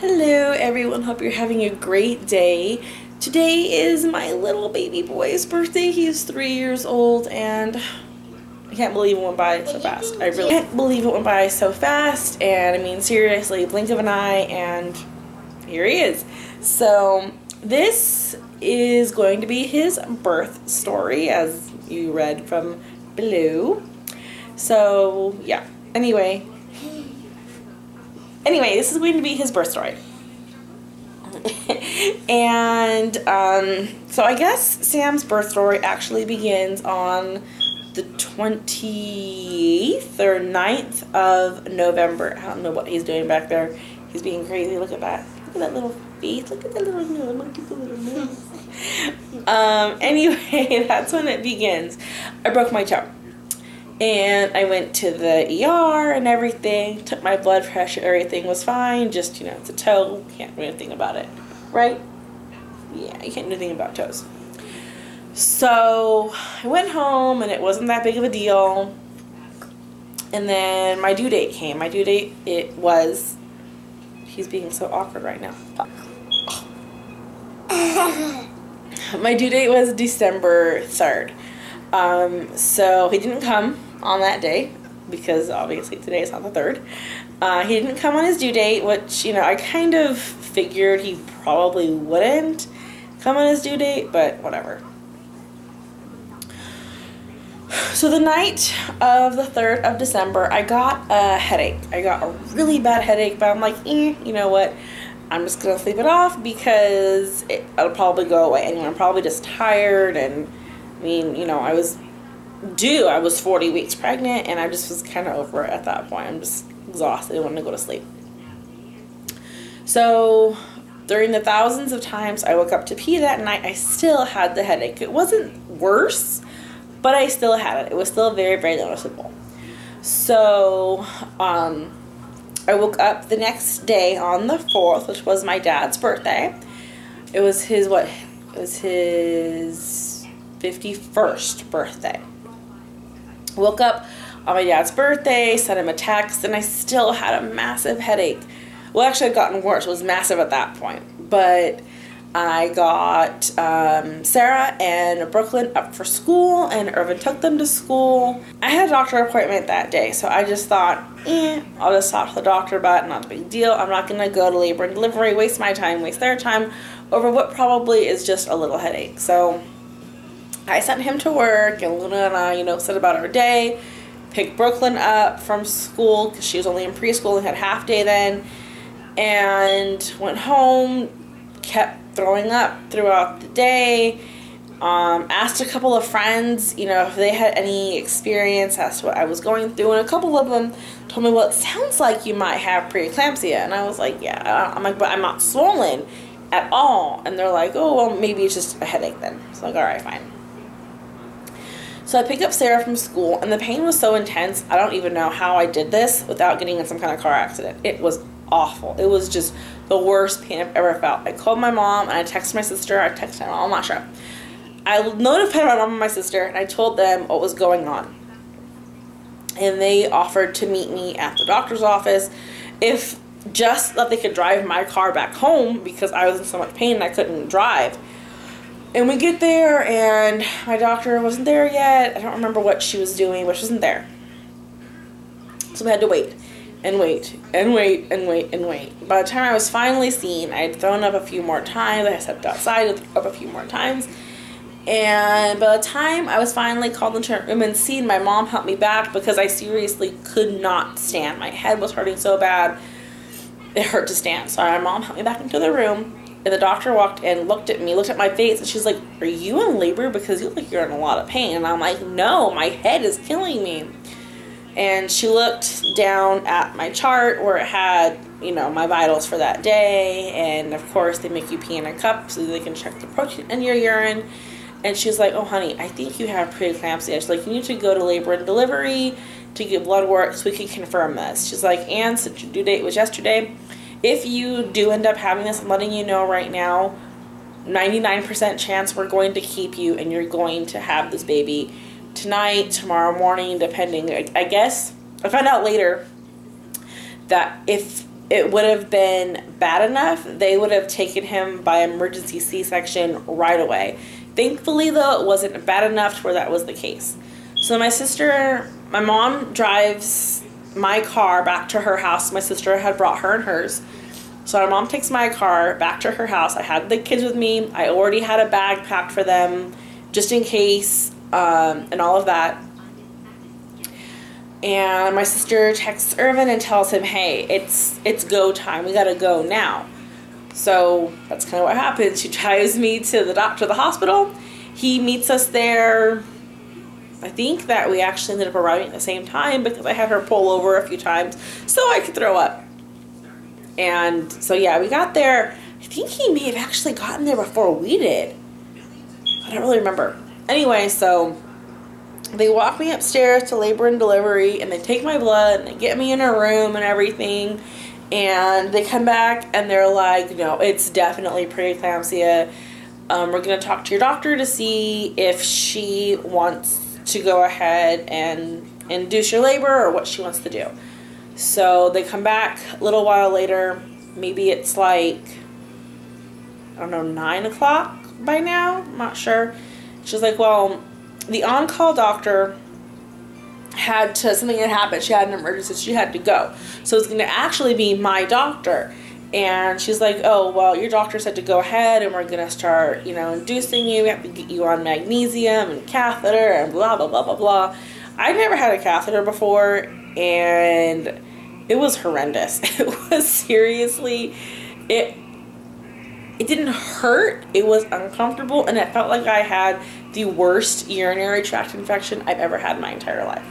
Hello everyone, hope you're having a great day. Today is my little baby boy's birthday. He's 3 years old and I can't believe it went by so fast. I really can't believe it went by so fast, and I mean seriously, blink of an eye and here he is. So this is going to be his birth story as you read from below. So yeah, anyway, this is going to be his birth story. And so I guess Sam's birth story actually begins on the 28th or 9th of November. I don't know what he's doing back there. He's being crazy. Look at that. Look at that little face. Look at that little nose. Look at the little nose. Anyway, that's when it begins. I broke my toe. And I went to the ER and everything, took my blood pressure, everything was fine, just, you know, it's a toe, can't do anything about it, right? Yeah, you can't do anything about toes. So I went home and it wasn't that big of a deal. And then my due date came. My due date, it was, he's being so awkward right now. My due date was December 3rd. So he didn't come on that day because obviously today is not the 3rd. He didn't come on his due date, which, you know, I kind of figured he probably wouldn't come on his due date, but whatever. So the night of the 3rd of December, I got a headache. I got a really bad headache, but I'm like, you know what? I'm just going to sleep it off because it'll probably go away. Anyway, I'm probably just tired, and I mean, you know, I was 40 weeks pregnant and I just was kind of over it at that point. I'm just exhausted. I wanted to go to sleep. So during the thousands of times I woke up to pee that night, I still had the headache. It wasn't worse, but I still had it. It was still very, very noticeable. So I woke up the next day on the 4th, which was my dad's birthday. It was his, what? It was his 51st birthday. Woke up on my dad's birthday, sent him a text, and I still had a massive headache. Well, actually, it had gotten worse. It was massive at that point. But I got Sarah and Brooklyn up for school, and Irvin took them to school. I had a doctor appointment that day, so I just thought, I'll just talk to the doctor about it, not a big deal. I'm not going to go to labor and delivery, waste my time, waste their time over what probably is just a little headache. So I sent him to work, and Luna and I, you know, said about our day, picked Brooklyn up from school because she was only in preschool and had half day then, and went home, kept throwing up throughout the day, asked a couple of friends, you know, if they had any experience as to what I was going through, and a couple of them told me, well, it sounds like you might have preeclampsia, and I was like, yeah. I'm like, but I'm not swollen at all, and they're like, oh, well, maybe it's just a headache then. So I'm like, all right, fine. So I picked up Sarah from school, and the pain was so intense, I don't even know how I did this without getting in some kind of car accident. It was awful. It was just the worst pain I've ever felt. I called my mom, and I texted my sister. I texted my mom, I'm not sure. I notified my mom and my sister, and I told them what was going on. And they offered to meet me at the doctor's office if just that they could drive my car back home because I was in so much pain and I couldn't drive. And we get there, and my doctor wasn't there yet. I don't remember what she was doing, but she wasn't there. So we had to wait and wait and wait and wait and wait. By the time I was finally seen, I had thrown up a few more times. I stepped outside and threw up a few more times. And by the time I was finally called into her room and seen, my mom helped me back because I seriously could not stand. My head was hurting so bad, it hurt to stand. So my mom helped me back into the room. And the doctor walked in, looked at me, looked at my face, and she's like, are you in labor? Because you look like you're in a lot of pain. And I'm like, no, my head is killing me. And she looked down at my chart where it had, you know, my vitals for that day. And of course, they make you pee in a cup so they can check the protein in your urine. And she's like, oh, honey, I think you have preeclampsia. She's like, you need to go to labor and delivery to get blood work so we can confirm this. She's like, and since your due date was yesterday, if you do end up having this, I'm letting you know right now, 99% chance we're going to keep you and you're going to have this baby tonight, tomorrow morning, depending. I guess I found out later that if it would have been bad enough, they would have taken him by emergency C-section right away. Thankfully, though, it wasn't bad enough to where that was the case. So my mom drives my car back to her house. My sister had brought her and hers. So my mom takes my car back to her house. I had the kids with me. I already had a bag packed for them just in case, and all of that. And my sister texts Irvin and tells him, hey, it's go time. We gotta go now. So that's kind of what happens. She drives me to the doctor, the hospital. He meets us there. I think that we actually ended up arriving at the same time because I had her pull over a few times so I could throw up. And so yeah, we got there. I think he may have actually gotten there before we did. I don't really remember. Anyway, so they walk me upstairs to labor and delivery, and they take my blood and they get me in a room and everything. And they come back and they're like, no, it's definitely preeclampsia. We're going to talk to your doctor to see if she wants to go ahead and induce your labor or what she wants to do. So they come back a little while later. Maybe it's like, I don't know, 9 o'clock by now. I'm not sure. She's like, well, the on-call doctor something had happened. She had an emergency. She had to go. So it's going to actually be my doctor. And she's like, oh, well, your doctor said to go ahead and we're going to start, inducing you. We have to get you on magnesium and catheter and blah, blah, blah, blah, blah. I'd never had a catheter before, and it was horrendous. It was seriously, it didn't hurt. It was uncomfortable, and it felt like I had the worst urinary tract infection I've ever had in my entire life.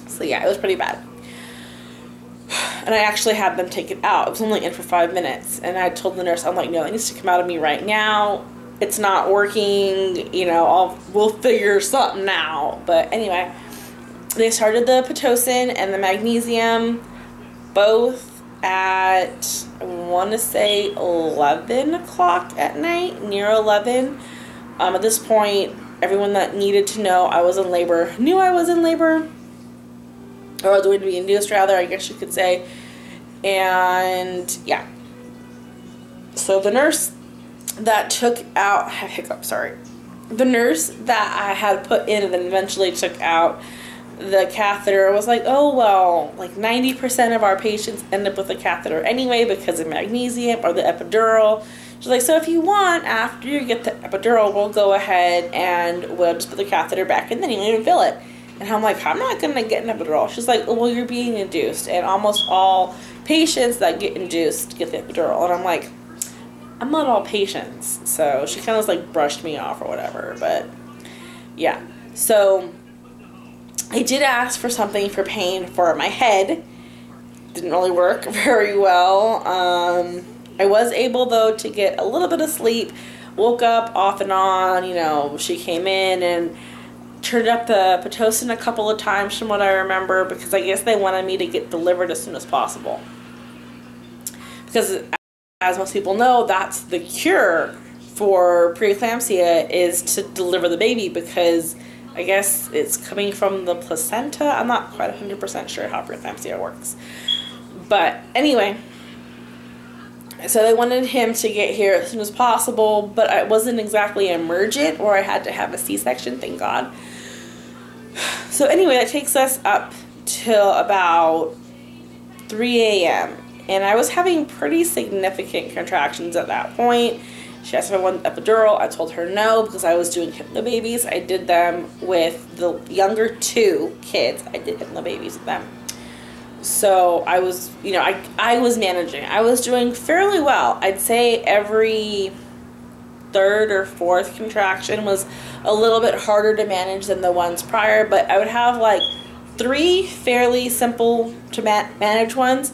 So yeah, it was pretty bad. And I actually had them take it out. It was only in for 5 minutes. And I told the nurse, I'm like, no, it needs to come out of me right now. It's not working. We'll figure something out. But anyway, they started the Pitocin and the magnesium both at, I want to say 11 o'clock at night, near 11. At this point, everyone that needed to know I was in labor knew I was in labor. Or I was going to be induced, rather, I guess you could say. And yeah. So the nurse that took out, I have hiccups, sorry. The nurse that I had put in and then eventually took out the catheter was like, oh, well, like 90% of our patients end up with a catheter anyway because of magnesium or the epidural. She's like, so if you want, after you get the epidural, we'll go ahead and we'll just put the catheter back in, then you don't even feel it. And I'm like, I'm not going to get an epidural. She's like, well, you're being induced. And almost all patients that get induced get the epidural. And I'm like, I'm not all patients. So she kind of like brushed me off or whatever. But yeah. So I did ask for something for pain for my head. Didn't really work very well. I was able, though, to get a little bit of sleep. Woke up off and on. She came in and turned up the Pitocin a couple of times from what I remember, because I guess they wanted me to get delivered as soon as possible. Because as most people know, that's the cure for preeclampsia, is to deliver the baby, because I guess it's coming from the placenta. I'm not quite 100% sure how preeclampsia works. But anyway, so they wanted him to get here as soon as possible, but I wasn't exactly emergent or I had to have a C-section, thank God. So anyway, that takes us up till about 3 a.m. And I was having pretty significant contractions at that point. She asked if I wanted epidural. I told her no, because I was doing hypnobabies. I did them with the younger 2 kids. I did hypnobabies with them. So I was, I was managing. I was doing fairly well. I'd say every 3rd or 4th contraction was a little bit harder to manage than the ones prior, but I would have like 3 fairly simple to manage ones,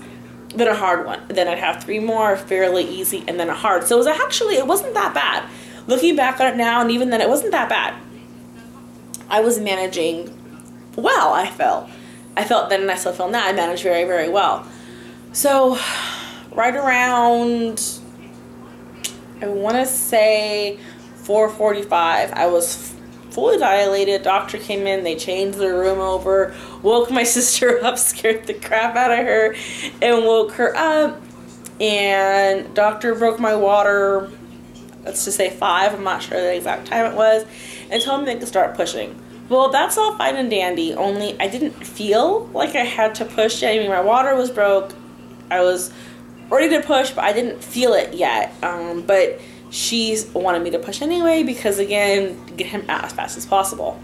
then a hard one. Then I'd have 3 more fairly easy, and then a hard. So it wasn't that bad. Looking back on it now, and even then, it wasn't that bad. I was managing well, I felt then, and I still feel now, I managed very, very well. So right around, I want to say 4:45, I was fully dilated. Doctor came in, they changed the room over, woke my sister up, scared the crap out of her, and woke her up. And doctor broke my water, let's just say 5, I'm not sure the exact time it was, and told me I could start pushing. Well, that's all fine and dandy, only I didn't feel like I had to push yet. I mean, my water was broke, I was ready to push, but I didn't feel it yet. But she's wanted me to push anyway because, again, get him out as fast as possible.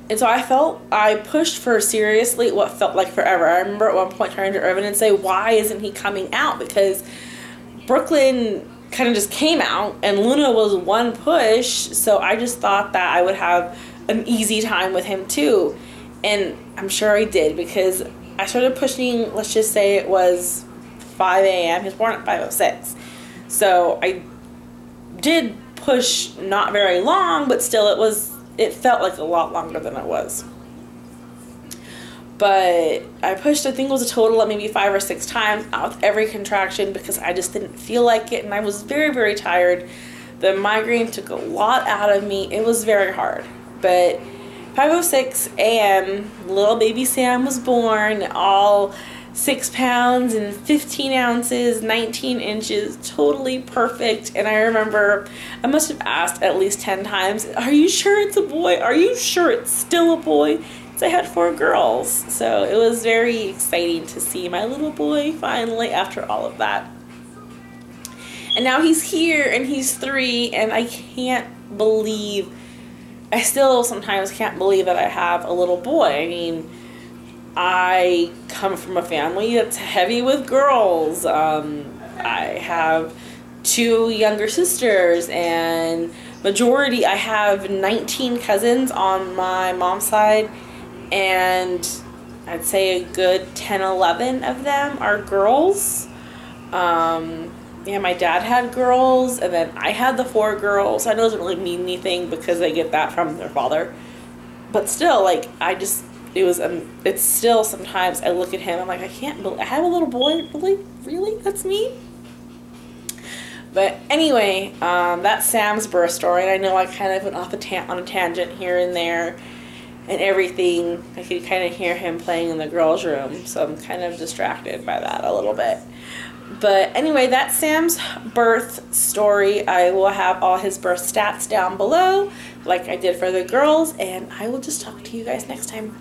And so I pushed for seriously what felt like forever. I remember at one point turning to Irvin and say, why isn't he coming out? Because Brooklyn kind of just came out and Luna was one push, so I just thought that I would have an easy time with him too. And I'm sure I did, because I started pushing, let's just say it was 5 a.m. He was born at 5:06. So I did push not very long, but still it felt like a lot longer than it was. But I pushed, I think it was a total of maybe 5 or 6 times out with every contraction because I just didn't feel like it, and I was very, very tired. The migraine took a lot out of me. It was very hard. But 5:06 a.m., little baby Sam was born, all 6 pounds and 15 ounces, 19 inches, totally perfect. And I remember I must have asked at least 10 times, are you sure it's a boy? Are you sure it's still a boy? Because I had 4 girls. So it was very exciting to see my little boy finally after all of that. And now he's here and he's 3, and I still sometimes can't believe that I have a little boy. I mean, I come from a family that's heavy with girls. I have 2 younger sisters, and I have 19 cousins on my mom's side, and I'd say a good 10, 11 of them are girls. Yeah, my dad had girls, and then I had the 4 girls. I know it doesn't really mean anything because they get that from their father, but still, like, it's still sometimes I look at him, I'm like, I can't believe I have a little boy. Really, that's me. But anyway, that's Sam's birth story, and I know I kind of went off on a tangent here and there and everything. I could kind of hear him playing in the girls' room, so I'm kind of distracted by that a little bit. But anyway, that's Sam's birth story. I will have all his birth stats down below, like I did for the girls, and I will just talk to you guys next time.